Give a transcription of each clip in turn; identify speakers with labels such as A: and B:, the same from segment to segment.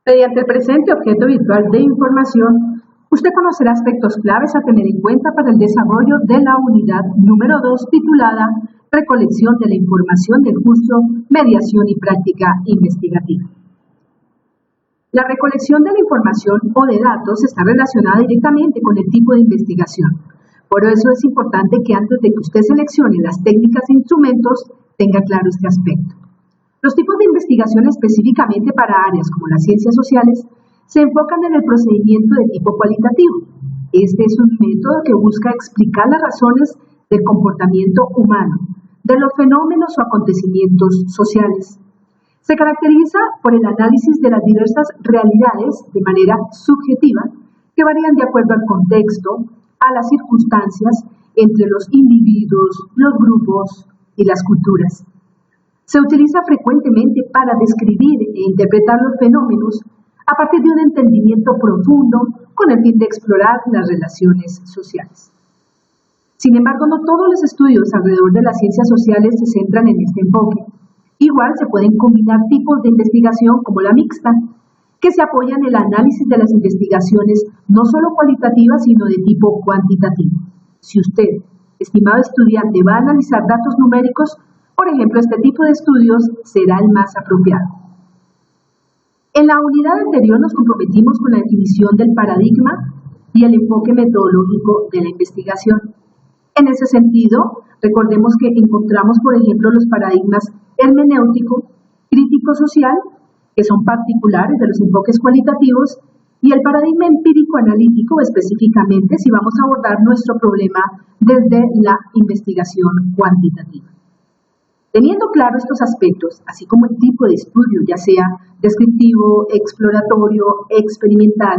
A: Mediante el presente objeto virtual de información, usted conocerá aspectos claves a tener en cuenta para el desarrollo de la unidad número 2 titulada Recolección de la información del curso Mediación y Práctica Investigativa. La recolección de la información o de datos está relacionada directamente con el tipo de investigación. Por eso es importante que antes de que usted seleccione las técnicas e instrumentos, tenga claro este aspecto. Los tipos de investigación específicamente para áreas como las ciencias sociales se enfocan en el procedimiento de tipo cualitativo. Este es un método que busca explicar las razones del comportamiento humano, de los fenómenos o acontecimientos sociales. Se caracteriza por el análisis de las diversas realidades de manera subjetiva que varían de acuerdo al contexto, a las circunstancias entre los individuos, los grupos y las culturas. Se utiliza frecuentemente para describir e interpretar los fenómenos a partir de un entendimiento profundo con el fin de explorar las relaciones sociales. Sin embargo, no todos los estudios alrededor de las ciencias sociales se centran en este enfoque. Igual se pueden combinar tipos de investigación como la mixta, que se apoya en el análisis de las investigaciones no solo cualitativas, sino de tipo cuantitativo. Si usted, estimado estudiante, va a analizar datos numéricos, por ejemplo, este tipo de estudios será el más apropiado. En la unidad anterior nos comprometimos con la definición del paradigma y el enfoque metodológico de la investigación. En ese sentido, recordemos que encontramos, por ejemplo, los paradigmas hermenéutico, crítico-social, que son particulares de los enfoques cualitativos, y el paradigma empírico-analítico, específicamente si vamos a abordar nuestro problema desde la investigación cuantitativa. Teniendo claro estos aspectos, así como el tipo de estudio, ya sea descriptivo, exploratorio, experimental,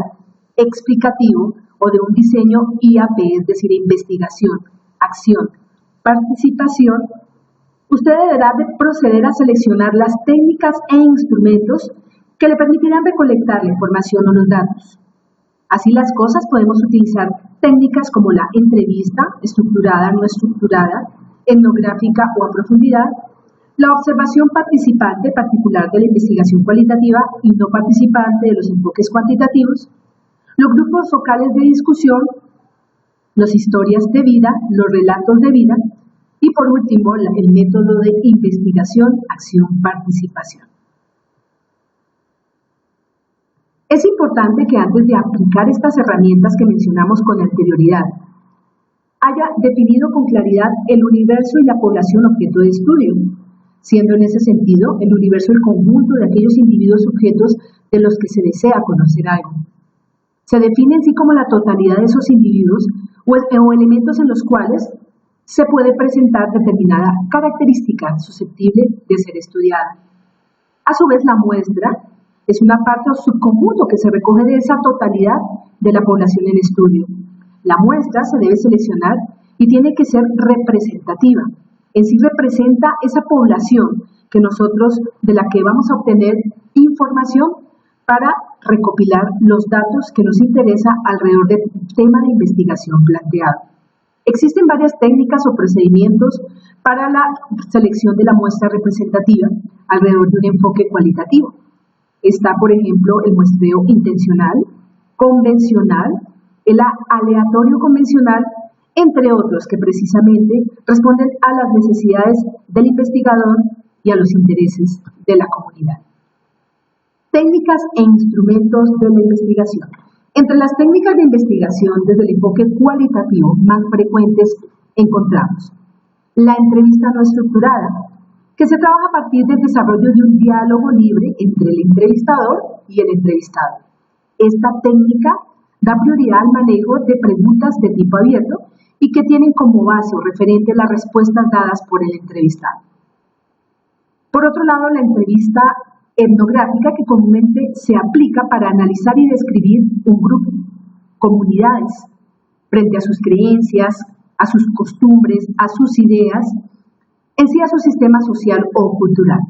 A: explicativo o de un diseño IAP, es decir, investigación, acción, participación, usted deberá de proceder a seleccionar las técnicas e instrumentos que le permitirán recolectar la información o los datos. Así las cosas, podemos utilizar técnicas como la entrevista, estructurada, no estructurada, etnográfica o a profundidad, la observación participante particular de la investigación cualitativa y no participante de los enfoques cuantitativos, los grupos focales de discusión, las historias de vida, los relatos de vida y por último el método de investigación, acción, participación. Es importante que antes de aplicar estas herramientas que mencionamos con anterioridad, haya definido con claridad el universo y la población objeto de estudio, siendo en ese sentido el universo el conjunto de aquellos individuos sujetos de los que se desea conocer algo. Se define en sí como la totalidad de esos individuos o elementos en los cuales se puede presentar determinada característica susceptible de ser estudiada. A su vez, la muestra es una parte o subconjunto que se recoge de esa totalidad de la población en estudio. La muestra se debe seleccionar y tiene que ser representativa. En sí representa esa población de la que vamos a obtener información para recopilar los datos que nos interesa alrededor del tema de investigación planteado. Existen varias técnicas o procedimientos para la selección de la muestra representativa alrededor de un enfoque cualitativo. Está, por ejemplo, el muestreo intencional, convencional, el aleatorio convencional, entre otros que precisamente responden a las necesidades del investigador y a los intereses de la comunidad. Técnicas e instrumentos de la investigación. Entre las técnicas de investigación desde el enfoque cualitativo más frecuentes encontramos la entrevista no estructurada, que se trabaja a partir del desarrollo de un diálogo libre entre el entrevistador y el entrevistado. Esta técnica da prioridad al manejo de preguntas de tipo abierto y que tienen como base o referente las respuestas dadas por el entrevistado. Por otro lado, la entrevista etnográfica, que comúnmente se aplica para analizar y describir un grupo, comunidades, frente a sus creencias, a sus costumbres, a sus ideas, en sí a su sistema social o cultural.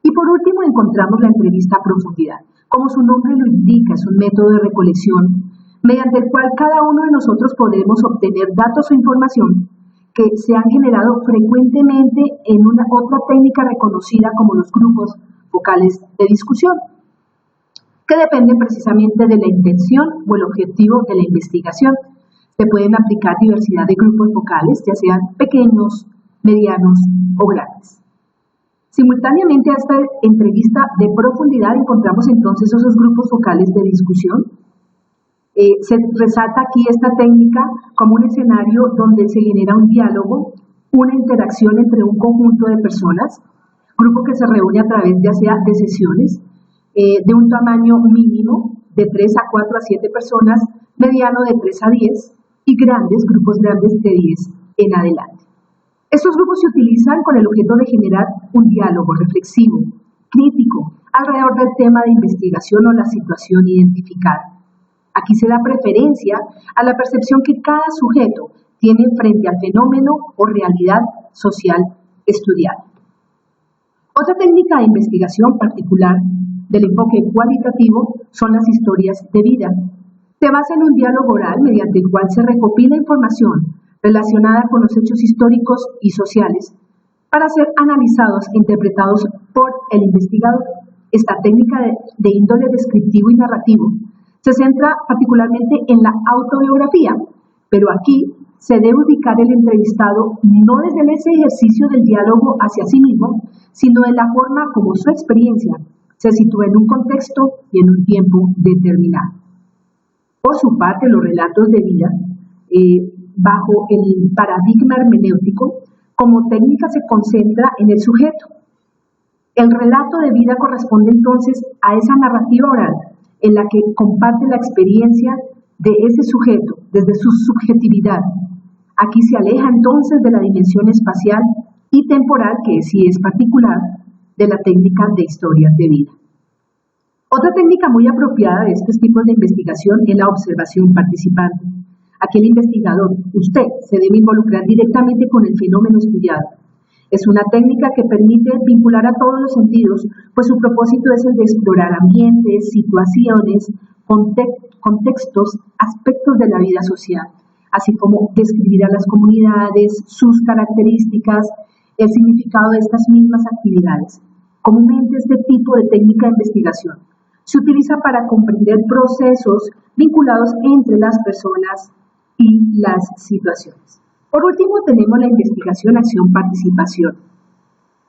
A: Y por último encontramos la entrevista a profundidad. Como su nombre lo indica, es un método de recolección mediante el cual cada uno de nosotros podemos obtener datos o información que se han generado frecuentemente en otra técnica reconocida como los grupos focales de discusión. que dependen precisamente de la intención o el objetivo de la investigación. Se pueden aplicar diversidad de grupos focales, ya sean pequeños, medianos o grandes. Simultáneamente a esta entrevista de profundidad encontramos entonces esos grupos focales de discusión. Se resalta aquí esta técnica como un escenario donde se genera un diálogo, una interacción entre un conjunto de personas, grupo que se reúne a través ya sea de sesiones de un tamaño mínimo de 3 a 4 a 7 personas, mediano de 3 a 10 y grupos grandes de 10 en adelante. Estos grupos se utilizan con el objeto de generar un diálogo reflexivo, crítico, alrededor del tema de investigación o la situación identificada. Aquí se da preferencia a la percepción que cada sujeto tiene frente al fenómeno o realidad social estudiada. Otra técnica de investigación particular del enfoque cualitativo son las historias de vida. Se basa en un diálogo oral mediante el cual se recopila información relacionada con los hechos históricos y sociales para ser analizados e interpretados por el investigador. Esta técnica de índole descriptivo y narrativo se centra particularmente en la autobiografía, pero aquí se debe ubicar el entrevistado no desde ese ejercicio del diálogo hacia sí mismo, sino en la forma como su experiencia se sitúa en un contexto y en un tiempo determinado. Por su parte, los relatos de vida, bajo el paradigma hermenéutico, como técnica se concentra en el sujeto. El relato de vida corresponde entonces a esa narrativa oral en la que comparte la experiencia de ese sujeto desde su subjetividad. Aquí se aleja entonces de la dimensión espacial y temporal, que sí es particular de la técnica de historias de vida. Otra técnica muy apropiada de estos tipos de investigación es la observación participante. Aquí el investigador, usted, se debe involucrar directamente con el fenómeno estudiado. Es una técnica que permite vincular a todos los sentidos, pues su propósito es el de explorar ambientes, situaciones, contextos, aspectos de la vida social, así como describir a las comunidades, sus características, el significado de estas mismas actividades. Comúnmente este tipo de técnica de investigación se utiliza para comprender procesos vinculados entre las personas y las situaciones. Por último, tenemos la investigación, acción, participación,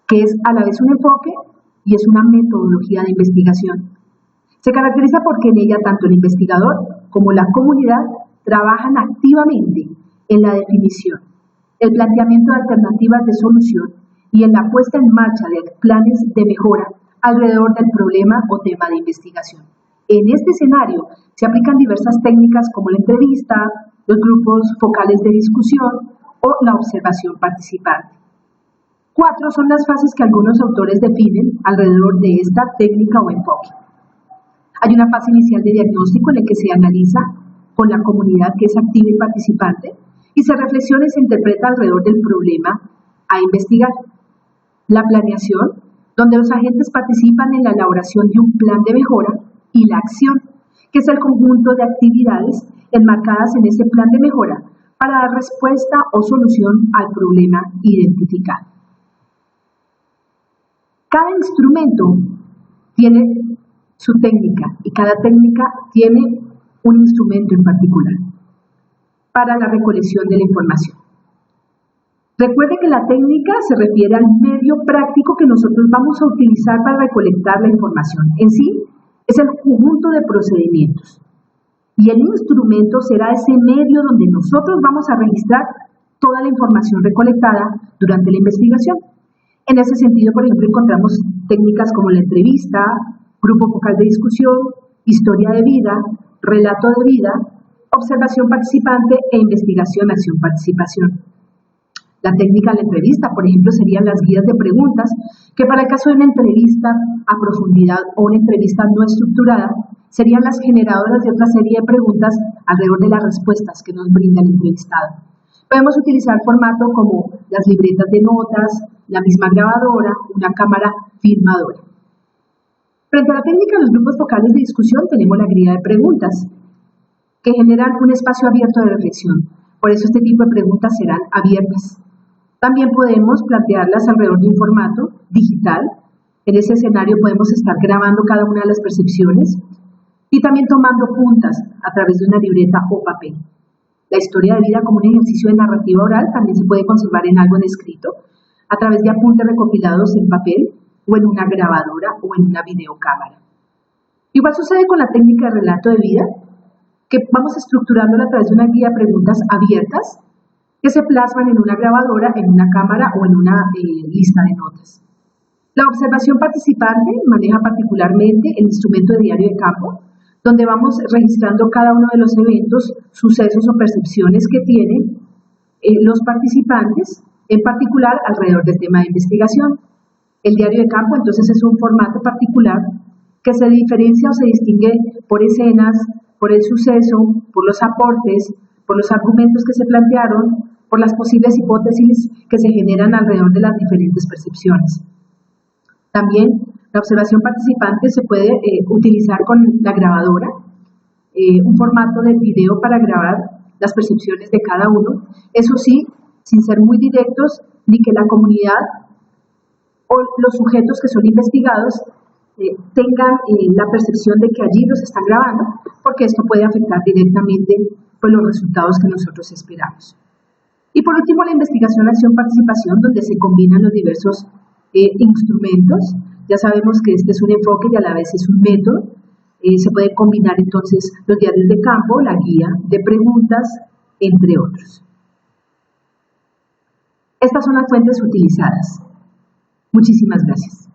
A: que es a la vez un enfoque y es una metodología de investigación. Se caracteriza porque en ella tanto el investigador como la comunidad trabajan activamente en la definición, el planteamiento de alternativas de solución y en la puesta en marcha de planes de mejora alrededor del problema o tema de investigación. En este escenario se aplican diversas técnicas como la entrevista, los grupos focales de discusión o la observación participante. 4 son las fases que algunos autores definen alrededor de esta técnica o enfoque. Hay una fase inicial de diagnóstico en la que se analiza con la comunidad que es activa y participante y se reflexiona y se interpreta alrededor del problema a investigar. La planeación, donde los agentes participan en la elaboración de un plan de mejora, y la acción, que es el conjunto de actividades enmarcadas en ese plan de mejora para dar respuesta o solución al problema identificado. Cada instrumento tiene su técnica y cada técnica tiene un instrumento en particular para la recolección de la información. Recuerde que la técnica se refiere al medio práctico que nosotros vamos a utilizar para recolectar la información. En sí, es el conjunto de procedimientos. Y el instrumento será ese medio donde nosotros vamos a registrar toda la información recolectada durante la investigación. En ese sentido, por ejemplo, encontramos técnicas como la entrevista, grupo focal de discusión, historia de vida, relato de vida, observación participante e investigación, acción, participación. La técnica de la entrevista, por ejemplo, serían las guías de preguntas, que para el caso de una entrevista a profundidad o una entrevista no estructurada, serían las generadoras de otra serie de preguntas alrededor de las respuestas que nos brinda el entrevistado. Podemos utilizar formato como las libretas de notas, la misma grabadora, una cámara filmadora. Frente a la técnica de los grupos focales de discusión, tenemos la grilla de preguntas, que generan un espacio abierto de reflexión. Por eso este tipo de preguntas serán abiertas. También podemos plantearlas alrededor de un formato digital. En ese escenario podemos estar grabando cada una de las percepciones, y también tomando puntas a través de una libreta o papel. La historia de vida como un ejercicio de narrativa oral también se puede conservar en algo en escrito, a través de apuntes recopilados en papel o en una grabadora o en una videocámara. Igual sucede con la técnica de relato de vida, que vamos estructurándola a través de una guía de preguntas abiertas que se plasman en una grabadora, en una cámara o en una lista de notas. La observación participante maneja particularmente el instrumento de diario de campo, donde vamos registrando cada uno de los eventos, sucesos o percepciones que tienen los participantes, en particular alrededor del tema de investigación. El diario de campo, entonces, es un formato particular que se diferencia o se distingue por escenas, por el suceso, por los aportes, por los argumentos que se plantearon, por las posibles hipótesis que se generan alrededor de las diferentes percepciones. También la observación participante se puede utilizar con la grabadora, un formato de video para grabar las percepciones de cada uno, eso sí, sin ser muy directos, ni que la comunidad o los sujetos que son investigados tengan la percepción de que allí los están grabando, porque esto puede afectar directamente pues, los resultados que nosotros esperamos. Y por último, la investigación, acción, participación, donde se combinan los diversos instrumentos. Ya sabemos que este es un enfoque y a la vez es un método. Se puede combinar entonces los diarios de campo, la guía de preguntas, entre otros. Estas son las fuentes utilizadas. Muchísimas gracias.